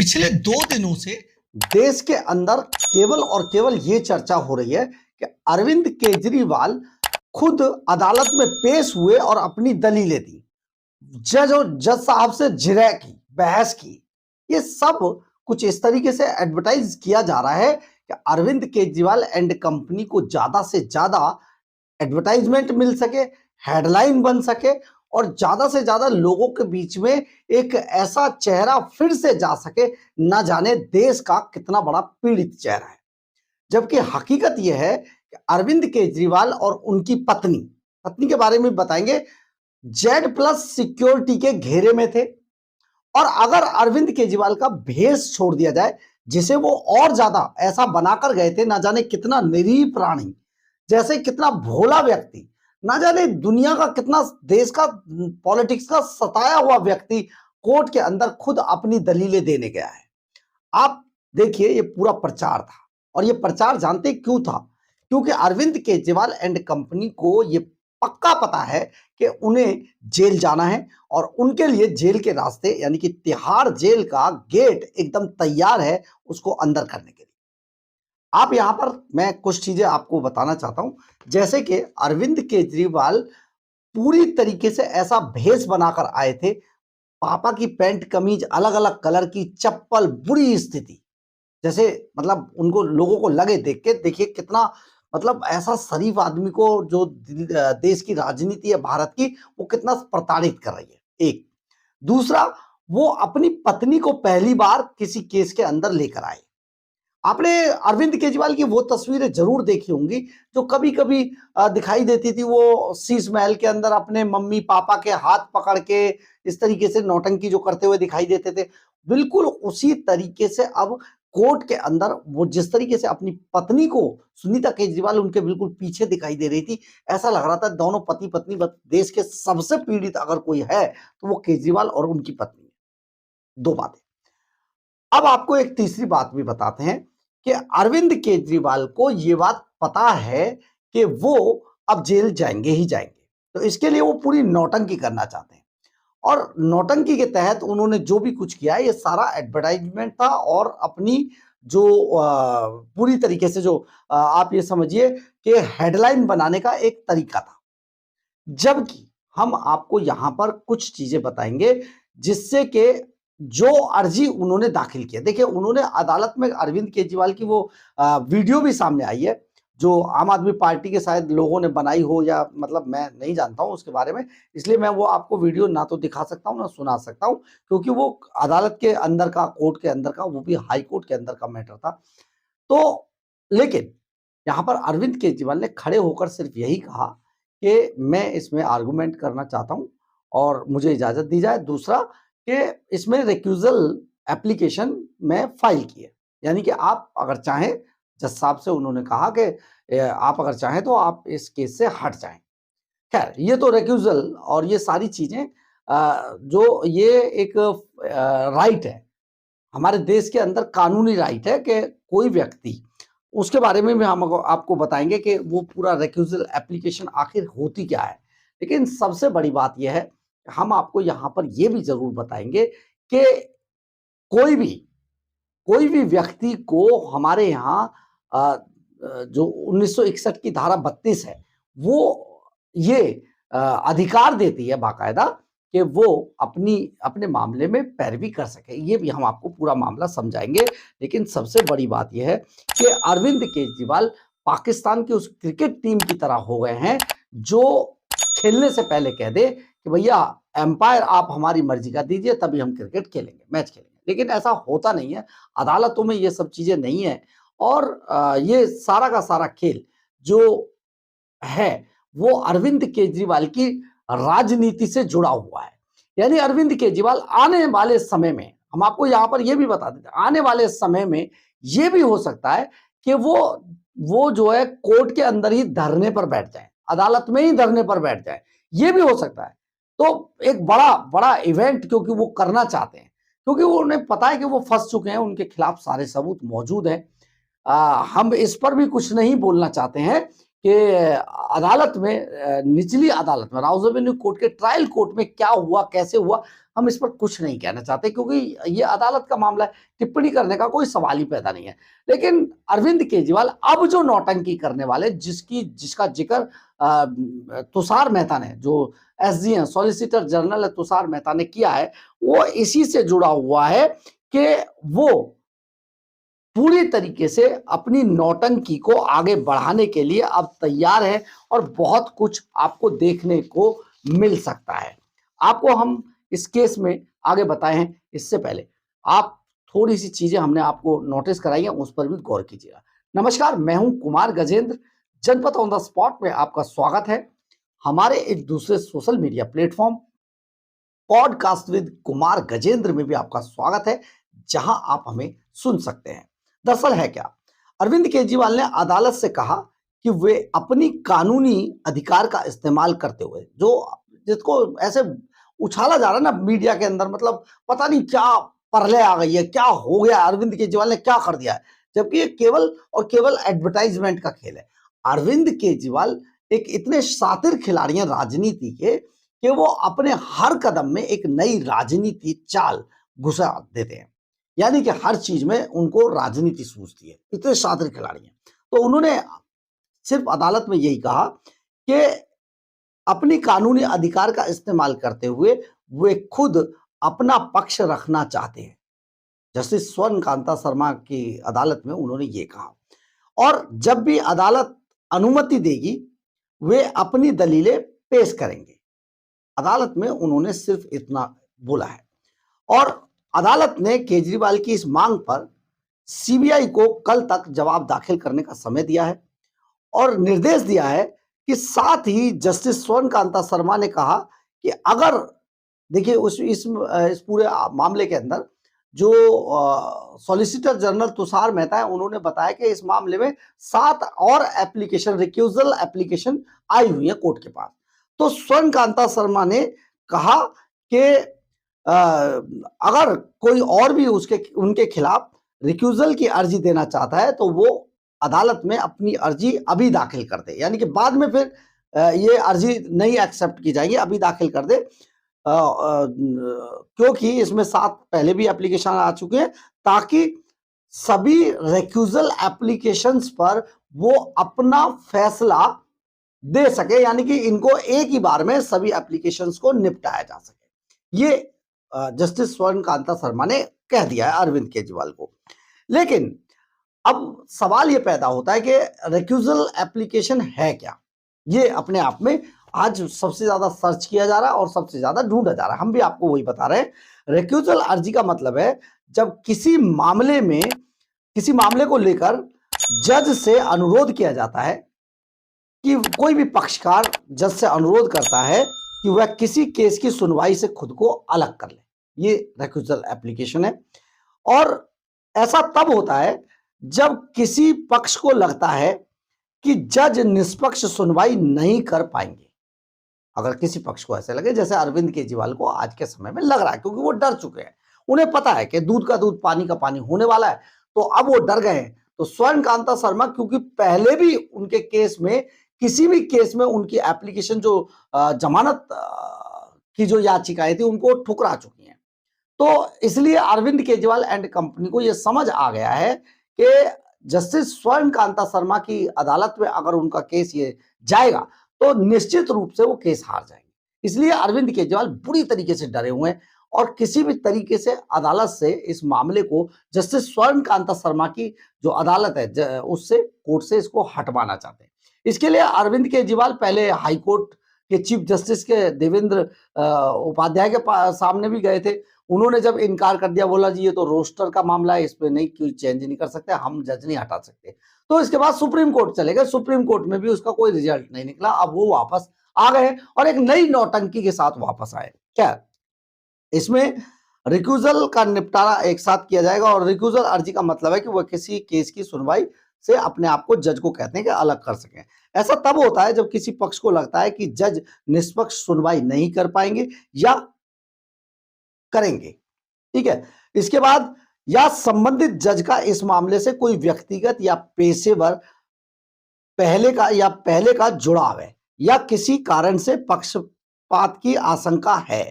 पिछले 2 दिनों से देश के अंदर केवल और केवल ये चर्चा हो रही है कि अरविंद केजरीवाल खुद अदालत में पेश हुए और अपनी दलीलें दी। जज और जज साहब से जिरह की, बहस की। ये सब कुछ इस तरीके से एडवर्टाइज किया जा रहा है कि अरविंद केजरीवाल एंड कंपनी को ज्यादा से ज्यादा एडवर्टाइजमेंट मिल सके, हेडलाइन बन सके और ज्यादा से ज्यादा लोगों के बीच में एक ऐसा चेहरा फिर से जा सके, ना जाने देश का कितना बड़ा पीड़ित चेहरा है। जबकि हकीकत यह है कि अरविंद केजरीवाल और उनकी पत्नी पत्नी के बारे में बताएंगे, जेड प्लस सिक्योरिटी के घेरे में थे। और अगर अरविंद केजरीवाल का भेष छोड़ दिया जाए, जिसे वो और ज्यादा ऐसा बनाकर गए थे, ना जाने कितना निरीह प्राणी, जैसे कितना भोला व्यक्ति, ना जाने दुनिया का कितना, देश का पॉलिटिक्स का सताया हुआ व्यक्ति कोर्ट के अंदर खुद अपनी दलीलें देने गया है। आप देखिए, ये पूरा प्रचार था और ये प्रचार जानते क्यों था? क्योंकि अरविंद केजरीवाल एंड कंपनी को ये पक्का पता है कि उन्हें जेल जाना है और उनके लिए जेल के रास्ते यानी कि तिहाड़ जेल का गेट एकदम तैयार है उसको अंदर करने के लिए। आप यहां पर मैं कुछ चीजें आपको बताना चाहता हूं, जैसे कि अरविंद केजरीवाल पूरी तरीके से ऐसा भेष बनाकर आए थे, पापा की पैंट कमीज अलग अलग कलर की, चप्पल, बुरी स्थिति, जैसे मतलब उनको लोगों को लगे देख के, देखिए कितना मतलब ऐसा शरीफ आदमी को जो देश की राजनीति है भारत की, वो कितना प्रताड़ित कर रही है। एक दूसरा, वो अपनी पत्नी को पहली बार किसी केस के अंदर लेकर आए। आपने अरविंद केजरीवाल की वो तस्वीरें जरूर देखी होंगी जो कभी कभी दिखाई देती थी, वो शीश महल के अंदर अपने मम्मी पापा के हाथ पकड़ के इस तरीके से नौटंकी जो करते हुए दिखाई देते थे। बिल्कुल उसी तरीके से अब कोर्ट के अंदर वो जिस तरीके से अपनी पत्नी को, सुनीता केजरीवाल उनके बिल्कुल पीछे दिखाई दे रही थी, ऐसा लग रहा था दोनों पति पत्नी, देश के सबसे पीड़ित अगर कोई है तो वो केजरीवाल और उनकी पत्नी है। दो बातें। अब आपको एक तीसरी बात भी बताते हैं कि अरविंद केजरीवाल को यह बात पता है कि वो अब जेल जाएंगे ही जाएंगे, तो इसके लिए वो पूरी नौटंकी करना चाहते हैं। और नौटंकी के तहत उन्होंने जो भी कुछ किया है, ये सारा एडवर्टाइजमेंट था और अपनी जो पूरी तरीके से जो आप ये समझिए कि हेडलाइन बनाने का एक तरीका था। जबकि हम आपको यहां पर कुछ चीजें बताएंगे जिससे कि जो अर्जी उन्होंने दाखिल किया, देखिए उन्होंने अदालत में अरविंद केजरीवाल की वो वीडियो भी सामने आई है जो आम आदमी पार्टी के शायद लोगों ने बनाई हो, या मतलब मैं नहीं जानता हूं उसके बारे में, इसलिए मैं वो आपको वीडियो ना तो दिखा सकता हूं ना सुना सकता हूं, क्योंकि वो अदालत के अंदर का, कोर्ट के अंदर का, वो भी हाई कोर्ट के अंदर का मैटर था। तो लेकिन यहां पर अरविंद केजरीवाल ने खड़े होकर सिर्फ यही कहा कि मैं इसमें आर्गुमेंट करना चाहता हूं और मुझे इजाजत दी जाए। दूसरा कि इसमें रिक्यूजल एप्लीकेशन में फाइल की है, यानी कि आप अगर चाहें, जज साहब से उन्होंने कहा कि आप अगर चाहें तो आप इस केस से हट जाएं। खैर, ये तो रिक्यूजल और ये सारी चीजें जो ये एक राइट है, हमारे देश के अंदर कानूनी राइट है कि कोई व्यक्ति, उसके बारे में भी हम आपको बताएंगे कि वो पूरा रिक्यूजल एप्लीकेशन आखिर होती क्या है। लेकिन सबसे बड़ी बात यह है, हम आपको यहाँ पर यह भी जरूर बताएंगे कि कोई भी व्यक्ति को हमारे यहाँ जो 1961 की धारा 32 है, वो ये अधिकार देती है बाकायदा कि वो अपने मामले में पैरवी कर सके। ये भी हम आपको पूरा मामला समझाएंगे। लेकिन सबसे बड़ी बात यह है कि अरविंद केजरीवाल पाकिस्तान की उस क्रिकेट टीम की तरह हो गए हैं जो खेलने से पहले कह दे कि भैया एम्पायर आप हमारी मर्जी का दीजिए, तभी हम क्रिकेट खेलेंगे, मैच खेलेंगे। लेकिन ऐसा होता नहीं है, अदालतों में ये सब चीजें नहीं है। और ये सारा का सारा खेल जो है वो अरविंद केजरीवाल की राजनीति से जुड़ा हुआ है। यानी अरविंद केजरीवाल आने वाले समय में, हम आपको यहां पर यह भी बता देते हैं, आने वाले समय में यह भी हो सकता है कि वो जो है कोर्ट के अंदर ही धरने पर बैठ जाए, अदालत में ही धरने पर बैठ जाए, यह भी हो सकता है। तो एक बड़ा बड़ा इवेंट क्योंकि वो करना चाहते हैं, क्योंकि वो उन्हें पता है कि वो फंस चुके हैं, उनके खिलाफ सारे सबूत मौजूद हैं। हम इस पर भी कुछ नहीं बोलना चाहते हैं कि अदालत में निचली अदालत में राउज एवेन्यू कोर्ट के ट्रायल कोर्ट में क्या हुआ, कैसे हुआ, हम इस पर कुछ नहीं कहना चाहते क्योंकि ये अदालत का मामला है, टिप्पणी करने का कोई सवाल ही पैदा नहीं है। लेकिन अरविंद केजरीवाल अब जो नौटंकी करने वाले, जिसका जिक्र तुषार मेहता ने, जो एसजी हैं, सॉलिसिटर जनरल तुषार मेहता ने किया है, वो इसी से जुड़ा हुआ है कि वो पूरी तरीके से अपनी नौटंकी को आगे बढ़ाने के लिए अब तैयार है और बहुत कुछ आपको देखने को मिल सकता है। आपको हम इस केस में आगे बताए हैं, इससे पहले आप थोड़ी सी चीजें हमने आपको नोटिस कराई हैं, उस पर भी गौर कीजिएगा। नमस्कार, मैं हूं कुमार गजेंद्र, जनपद ऑन द स्पॉट में आपका स्वागत है। हमारे एक दूसरे social media platform podcast with Kumar Gajendra में भी आपका स्वागत है, जहां आप हमें सुन सकते हैं। दरअसल है क्या, अरविंद केजरीवाल ने अदालत से कहा कि वे अपनी कानूनी अधिकार का इस्तेमाल करते हुए, जो जिसको ऐसे उछाला जा रहा है ना मीडिया के अंदर, मतलब पता नहीं क्या परले आ गई है, क्या हो गया, अरविंद केजरीवाल ने क्या कर दिया है, जबकि ये केवल और केवल एडवर्टाइजमेंट का खेल है। अरविंद केजरीवाल एक इतने शातिर खिलाड़ी हैं राजनीति के कि वो अपने हर कदम में एक नई राजनीति चाल घुसा देते हैं, यानी कि हर चीज में उनको राजनीति सूझती है, इतने शातिर खिलाड़ी हैं। तो उन्होंने सिर्फ अदालत में यही कहा कि अपनी कानूनी अधिकार का इस्तेमाल करते हुए वे खुद अपना पक्ष रखना चाहते हैं। जस्टिस स्वर्ण कांता शर्मा की अदालत में उन्होंने ये कहा, और जब भी अदालत अनुमति देगी वे अपनी दलीलें पेश करेंगे। अदालत में उन्होंने सिर्फ इतना बोला है, और अदालत ने केजरीवाल की इस मांग पर सीबीआई को कल तक जवाब दाखिल करने का समय दिया है और निर्देश दिया है कि साथ ही जस्टिस स्वर्ण कांता शर्मा ने कहा कि अगर देखिए इस पूरे मामले के अंदर जो सॉलिसिटर जनरल तुषार मेहता है, उन्होंने बताया कि इस मामले में 7 और एप्लीकेशन, रिक्यूजल एप्लीकेशन आई हुई है कोर्ट के पास। तो स्वर्ण कांता शर्मा ने कहा कि अगर कोई और भी उनके खिलाफ रिक्यूजल की अर्जी देना चाहता है तो वो अदालत में अपनी अर्जी अभी दाखिल कर दे, यानी कि बाद में फिर ये अर्जी नहीं एक्सेप्ट की जाएगी, अभी दाखिल कर दे, क्योंकि इसमें 7 पहले भी एप्लीकेशन आ चुके हैं, ताकि सभी रिक्यूजल एप्लीकेशंस पर वो अपना फैसला दे सके, यानी कि इनको एक ही बार में सभी एप्लीकेशंस को निपटाया जा सके। ये जस्टिस स्वर्ण कांता शर्मा ने कह दिया है अरविंद केजरीवाल को। लेकिन अब सवाल ये पैदा होता है कि रिक्यूजल एप्लीकेशन है क्या। ये अपने आप में आज सबसे ज्यादा सर्च किया जा रहा है और सबसे ज्यादा ढूंढा जा रहा है। हम भी आपको वही बता रहे हैं। रिक्यूजल अर्जी का मतलब है जब किसी मामले को लेकर जज से अनुरोध किया जाता है कि कोई भी पक्षकार जज से अनुरोध करता है कि वह किसी केस की सुनवाई से खुद को अलग कर ले, ये रिक्यूजल एप्लीकेशन है। और ऐसा तब होता है जब किसी पक्ष को लगता है कि जज निष्पक्ष सुनवाई नहीं कर पाएंगे। अगर किसी पक्ष को ऐसे लगे, जैसे अरविंद केजरीवाल को आज के समय में लग रहा है, क्योंकि वो डर चुके हैं, उन्हें पता है कि दूध का दूध पानी का पानी होने वाला है, तो अब वो डर गए हैं। तो स्वर्ण कांता शर्मा, क्योंकि पहले भी उनके केस में, किसी भी केस में उनकी एप्लीकेशन जो जमानत की जो याचिकाएं थी उनको ठुकरा चुकी हैं, तो इसलिए अरविंद केजरीवाल एंड कंपनी को यह समझ आ गया है कि जस्टिस स्वर्ण कांता शर्मा की अदालत में अगर उनका केस ये जाएगा तो निश्चित रूप से वो केस हार जाएंगे। इसलिए अरविंद केजरीवाल बुरी तरीके से डरे हुए हैं और किसी भी तरीके से अदालत से इस मामले को, जस्टिस स्वर्ण कांता शर्मा की जो अदालत है उससे, कोर्ट से इसको हटवाना चाहते हैं। इसके लिए अरविंद केजरीवाल पहले हाईकोर्ट के चीफ जस्टिस के देवेंद्र उपाध्याय के सामने भी गए थे। उन्होंने जब इनकार कर दिया, बोला जी ये तो रोस्टर का मामला है, इस पे नहीं, कोई चेंज नहीं कर सकते, हम जज नहीं हटा सकते। तो इसके बाद सुप्रीम कोर्ट चले गए, सुप्रीम कोर्ट में भी उसका कोई रिजल्ट नहीं निकला। अब वो वापस आ गए और एक नई नौटंकी के साथ वापस आए। क्या इसमें रिक्यूजल का निपटारा एक साथ किया जाएगा, और रिक्यूजल अर्जी का मतलब है कि वह किसी केस की सुनवाई से अपने आप को, जज को कहते हैं कि अलग कर सकें। ऐसा तब होता है जब किसी पक्ष को लगता है कि जज निष्पक्ष सुनवाई नहीं कर पाएंगे या करेंगे, ठीक है। इसके बाद या संबंधित जज का इस मामले से कोई व्यक्तिगत या पेशेवर पहले का जुड़ाव है या किसी कारण से पक्षपात की आशंका है।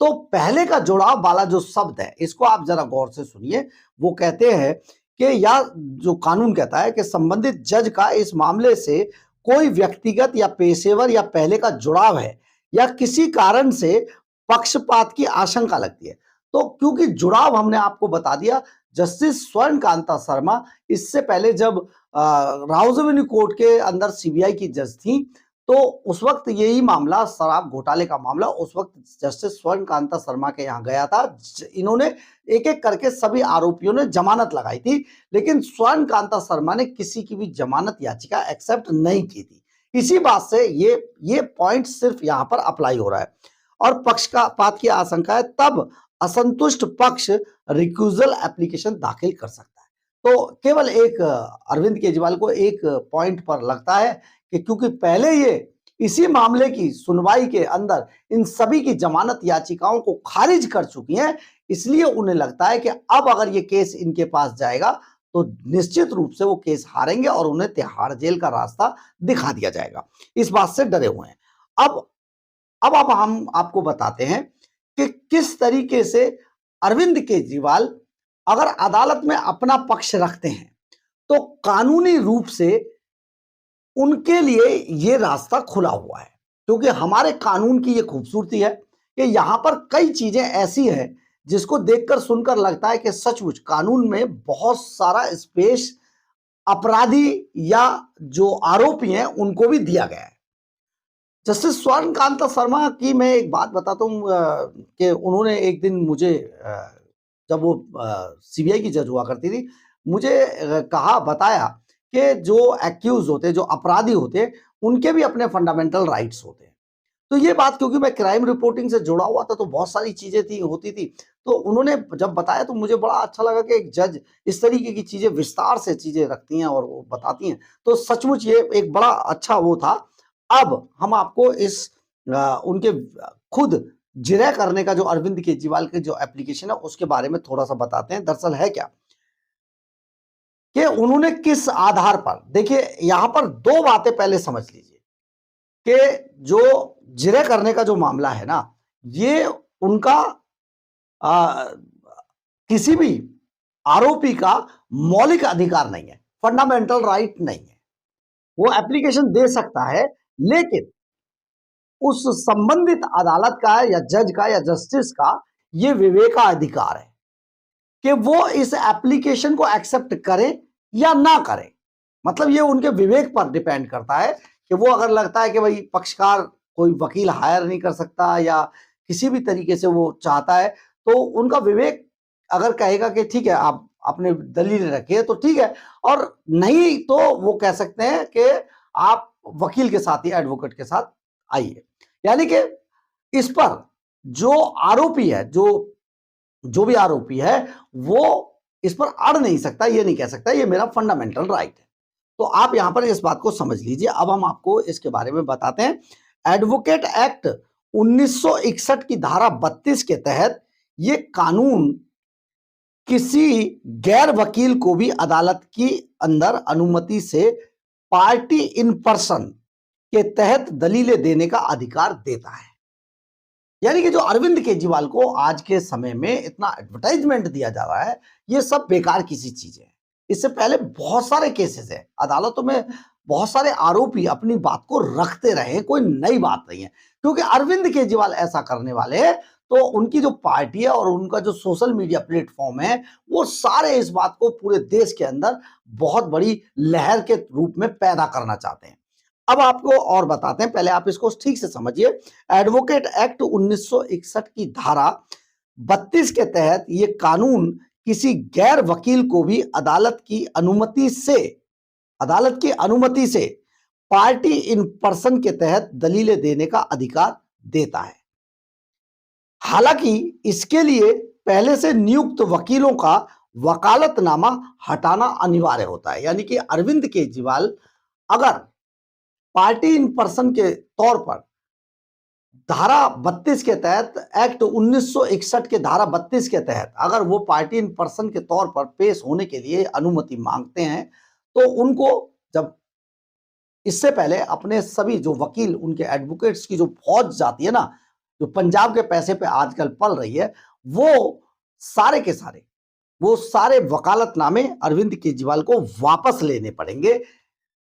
तो पहले का जुड़ाव वाला जो शब्द है इसको आप जरा गौर से सुनिए। वो कहते हैं कि या जो कानून कहता है कि संबंधित जज का इस मामले से कोई व्यक्तिगत या पेशेवर या पहले का जुड़ाव है या किसी कारण से पक्षपात की आशंका लगती है। तो क्योंकि जुड़ाव हमने आपको बता दिया, जस्टिस स्वर्ण कांता शर्मा इससे पहले जब राउज एवेन्यू कोर्ट के अंदर सीबीआई की जज थी, तो उस वक्त यही मामला, शराब घोटाले का मामला, उस वक्त जस्टिस स्वर्ण कांता शर्मा के यहाँ गया था। इन्होंने एक एक करके सभी आरोपियों ने जमानत लगाई थी, लेकिन स्वर्ण कांता शर्मा ने किसी की भी जमानत याचिका एक्सेप्ट नहीं की थी। इसी बात से ये पॉइंट सिर्फ यहाँ पर अप्लाई हो रहा है। और पक्षपात की आशंका है तब असंतुष्ट पक्ष रिक्यूजल एप्लीकेशन दाखिल कर सकता है। तो केवल एक अरविंद केजरीवाल को एक पॉइंट पर लगता है कि क्योंकि पहले ये इसी मामले की सुनवाई के अंदर इन सभी की जमानत याचिकाओं को खारिज कर चुकी हैं, इसलिए उन्हें लगता है कि अब अगर ये केस इनके पास जाएगा तो निश्चित रूप से वो केस हारेंगे और उन्हें तिहाड़ जेल का रास्ता दिखा दिया जाएगा। इस बात से डरे हुए हैं। अब हम आपको बताते हैं कि किस तरीके से अरविंद केजरीवाल अगर अदालत में अपना पक्ष रखते हैं तो कानूनी रूप से उनके लिए ये रास्ता खुला हुआ है। क्योंकि हमारे कानून की ये खूबसूरती है कि यहां पर कई चीजें ऐसी हैं जिसको देखकर सुनकर लगता है कि सचमुच कानून में बहुत सारा स्पेस अपराधी या जो आरोपी हैं उनको भी दिया गया है। जस्टिस स्वर्ण कांता शर्मा की मैं एक बात बताता हूँ कि उन्होंने एक दिन मुझे जब वो सीबीआई की जज हुआ करती थी, मुझे बताया कि जो एक्यूज होते, जो अपराधी होते, उनके भी अपने फंडामेंटल राइट्स होते हैं। तो ये बात क्योंकि मैं क्राइम रिपोर्टिंग से जुड़ा हुआ था तो बहुत सारी चीजें होती थी, तो उन्होंने जब बताया तो मुझे बड़ा अच्छा लगा कि एक जज इस तरीके की चीजें विस्तार से चीजें रखती हैं और वो बताती हैं। तो सचमुच ये एक बड़ा अच्छा वो था। अब हम आपको इस उनके खुद जिरह करने का जो अरविंद केजरीवाल के जो एप्लीकेशन है उसके बारे में थोड़ा सा बताते हैं। दरअसल है क्या कि उन्होंने किस आधार पर, देखिए यहां पर दो बातें पहले समझ लीजिए कि जो जिरह करने का जो मामला है ना, ये उनका किसी भी आरोपी का मौलिक अधिकार नहीं है, फंडामेंटल राइट नहीं है। वो एप्लीकेशन दे सकता है, लेकिन उस संबंधित अदालत का या जज का या जस्टिस का ये विवेकाधिकार है कि वो इस एप्लीकेशन को एक्सेप्ट करें या ना करें। मतलब ये उनके विवेक पर डिपेंड करता है कि वो अगर लगता है कि भाई पक्षकार कोई वकील हायर नहीं कर सकता या किसी भी तरीके से वो चाहता है, तो उनका विवेक अगर कहेगा कि ठीक है आप अपने दलील रखिए तो ठीक है, और नहीं तो वो कह सकते हैं कि आप वकील के साथ ही एडवोकेट के साथ आइए। यानी कि इस पर जो आरोपी है, जो भी आरोपी है, वो इस पर अड़ नहीं सकता, ये नहीं कह सकता ये मेरा फंडामेंटल राइट है। तो आप यहां पर इस बात को समझ लीजिए। अब हम आपको इसके बारे में बताते हैं। एडवोकेट एक्ट 1961 की धारा 32 के तहत ये कानून किसी गैर वकील को भी अदालत की अंदर अनुमति से पार्टी इन पर्सन के तहत दलीलें देने का अधिकार देता है। यानी कि जो अरविंद केजरीवाल को आज के समय में इतना एडवर्टाइजमेंट दिया जा रहा है, ये सब बेकार किसी चीज है। इससे पहले बहुत सारे केसेस है अदालतों में, बहुत सारे आरोपी अपनी बात को रखते रहे, कोई नई बात नहीं है। क्योंकि अरविंद केजरीवाल ऐसा करने वाले हैं तो उनकी जो पार्टी है और उनका जो सोशल मीडिया प्लेटफॉर्म है, वो सारे इस बात को पूरे देश के अंदर बहुत बड़ी लहर के रूप में पैदा करना चाहते हैं। अब आपको और बताते हैं, पहले आप इसको ठीक से समझिए। एडवोकेट एक्ट 1961 की धारा 32 के तहत ये कानून किसी गैर वकील को भी अदालत की अनुमति से पार्टी इन पर्सन के तहत दलीलें देने का अधिकार देता है। हालांकि इसके लिए पहले से नियुक्त वकीलों का वकालतनामा हटाना अनिवार्य होता है। यानी कि अरविंद केजरीवाल अगर पार्टी इन पर्सन के तौर पर धारा 32 के तहत, एक्ट 1961 के धारा 32 के तहत अगर वो पार्टी इन पर्सन के तौर पर पेश होने के लिए अनुमति मांगते हैं, तो उनको जब इससे पहले अपने सभी जो वकील, उनके एडवोकेट्स की जो फौज जाती है ना, जो पंजाब के पैसे पे आजकल पल रही है, वो सारे के सारे, वो सारे वकालतनामे अरविंद केजरीवाल को वापस लेने पड़ेंगे,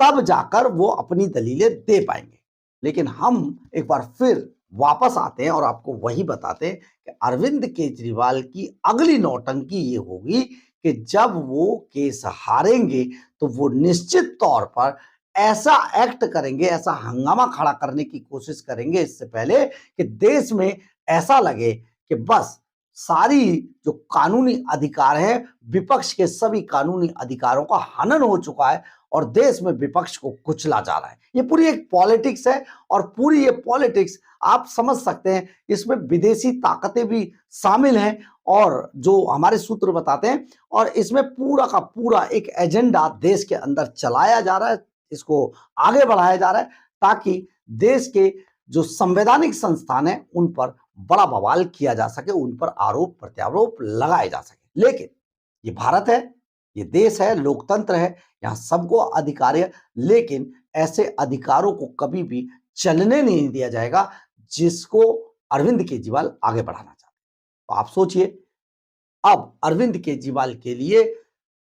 तब जाकर वो अपनी दलीलें दे पाएंगे। लेकिन हम एक बार फिर वापस आते हैं और आपको वही बताते हैं कि अरविंद केजरीवाल की अगली नौटंकी ये होगी कि जब वो केस हारेंगे तो वो निश्चित तौर पर ऐसा एक्ट करेंगे, ऐसा हंगामा खड़ा करने की कोशिश करेंगे इससे पहले कि देश में ऐसा लगे कि बस सारी जो कानूनी अधिकार है, विपक्ष के सभी कानूनी अधिकारों का हनन हो चुका है और देश में विपक्ष को कुचला जा रहा है। ये पूरी एक पॉलिटिक्स है और पूरी ये पॉलिटिक्स आप समझ सकते हैं, इसमें विदेशी ताकतें भी शामिल हैं और जो हमारे सूत्र बताते हैं, और इसमें पूरा का पूरा एक एजेंडा देश के अंदर चलाया जा रहा है, इसको आगे बढ़ाया जा रहा है ताकि देश के जो संवैधानिक संस्थान है उन पर बड़ा बवाल किया जा सके, उन पर आरोप प्रत्यारोप लगाए जा सके। लेकिन ये भारत है, ये देश है, लोकतंत्र है, यहाँ सबको अधिकार है, लेकिन ऐसे अधिकारों को कभी भी चलने नहीं दिया जाएगा जिसको अरविंद केजरीवाल आगे बढ़ाना चाहते हैं। तो आप सोचिए, अब अरविंद केजरीवाल के लिए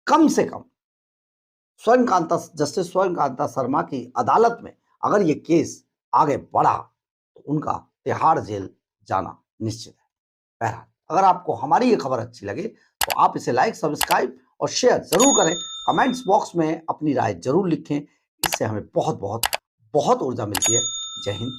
कम से कम जस्टिस स्वर्णकांता शर्मा की अदालत में अगर ये केस आगे बढ़ा तो उनका तिहाड़ जेल जाना निश्चित है। बहरहाल, अगर आपको हमारी ये खबर अच्छी लगे तो आप इसे लाइक, सब्सक्राइब और शेयर जरूर करें। कमेंट्स बॉक्स में अपनी राय जरूर लिखें, इससे हमें बहुत बहुत बहुत ऊर्जा मिलती है। जय हिंद।